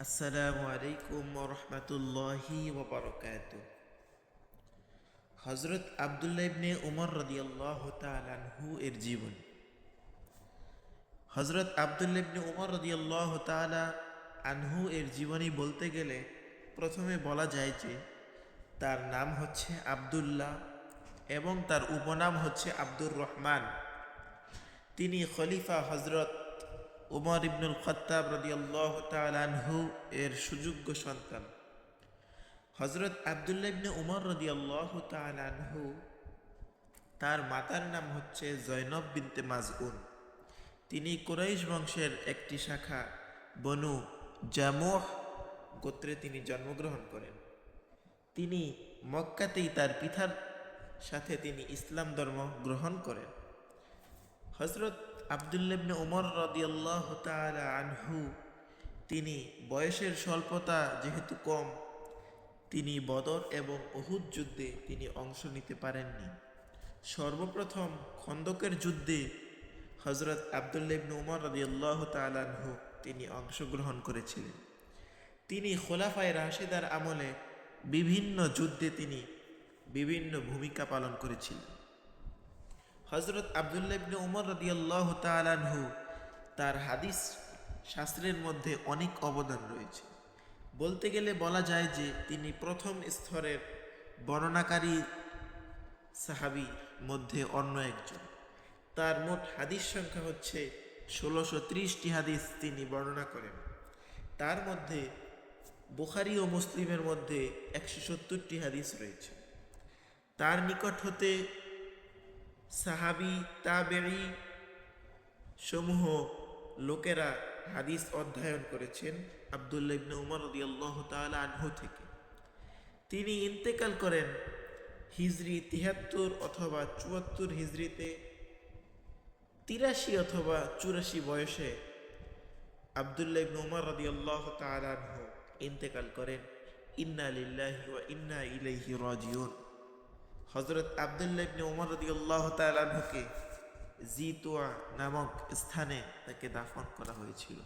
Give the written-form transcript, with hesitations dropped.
আসসালামু আলাইকুম রহমতুল্লাহি ওবরকাতুহ। হজরত আবদুল্লাহ ইবনে উমর রাদিয়াল্লাহু তাআলা আনহু এর জীবন। হজরত আবদুল্লাহ ইবনে উমর রাদিয়াল্লাহু তাআলা আনহু এর জীবনী বলতে গেলে প্রথমে বলা যায় যে তার নাম হচ্ছে আবদুল্লাহ এবং তার উপনাম হচ্ছে আব্দুর রহমান। তিনি খলিফা হজরত উমর ইবনুল খাত্তাব রাদিয়াল্লাহু তাআলা আনহু এর সুযোগ্য সন্তান। হজরত আবদুল্লাহ ইবনে উমর রাদিয়াল্লাহু তাআলা আনহু তার মাতার নাম হচ্ছে জয়নব বিনতে মাজউন। তিনি কুরাইশ বংশের একটি শাখা বনু জামুহ গোত্রে তিনি জন্মগ্রহণ করেন। তিনি মক্কাতেই তার পিতার সাথে তিনি ইসলাম ধর্ম গ্রহণ করেন। হজরত আবদুল্লাহ ইবনে উমর রাদিয়াল্লাহু তাআলা আনহু তিনি বয়সের স্বল্পতা যেহেতু কম, তিনি বদর এবং উহুদ যুদ্ধে তিনি অংশ নিতে পারেননি। সর্বপ্রথম খন্দকের যুদ্ধে হজরত আবদুল্লাহ ইবনে উমর রাদিয়াল্লাহু তাআলা আনহু তিনি অংশগ্রহণ করেছিলেন। তিনি খোলাফায়ে রাশিদার আমলে বিভিন্ন যুদ্ধে তিনি বিভিন্ন ভূমিকা পালন করেছিলেন। হজরত আবদুল্লাহ ইবনে উমর রাদিয়াল্লাহু তাআলা আনহু তার হাদিস শাস্ত্রের মধ্যে অনেক অবদান রয়েছে। বলতে গেলে বলা যায় যে তিনি প্রথম স্তরের বর্ণনাকারী সাহাবীর মধ্যে অন্য একজন। তার মোট হাদিস সংখ্যা হচ্ছে ১৬৩০টি হাদিস তিনি বর্ণনা করেন। তার মধ্যে বুখারী ও মুসলিমের মধ্যে ১৭০টি হাদিস রয়েছে। তার নিকট হতে সাহাবী তাবেঈ সমূহ লোকেরা হাদিস অধ্যয়ন করেছেন আবদুল্লাহ ইবনে উমর রাদিয়াল্লাহু তাআলা আনহু থেকে। তিনি ইন্তেকাল করেন হিজরি ৭৩ অথবা ৭৪ হিজরিতে, ৮৩ অথবা ৮৪ বয়সে আবদুল্লাহ ইবনে উমর রাদিয়াল্লাহু তাআলা আনহু ইন্তেকাল করেন। ইন্না লিল্লাহি ওয়া ইন্না ইলাইহি রাজিউন। হযরত আবদুল্লাহ ইবনে উমর রাদিয়াল্লাহু তাআলা আনহুকে জিতুয়া নামক স্থানে তাকে দাফন করা হয়েছিল।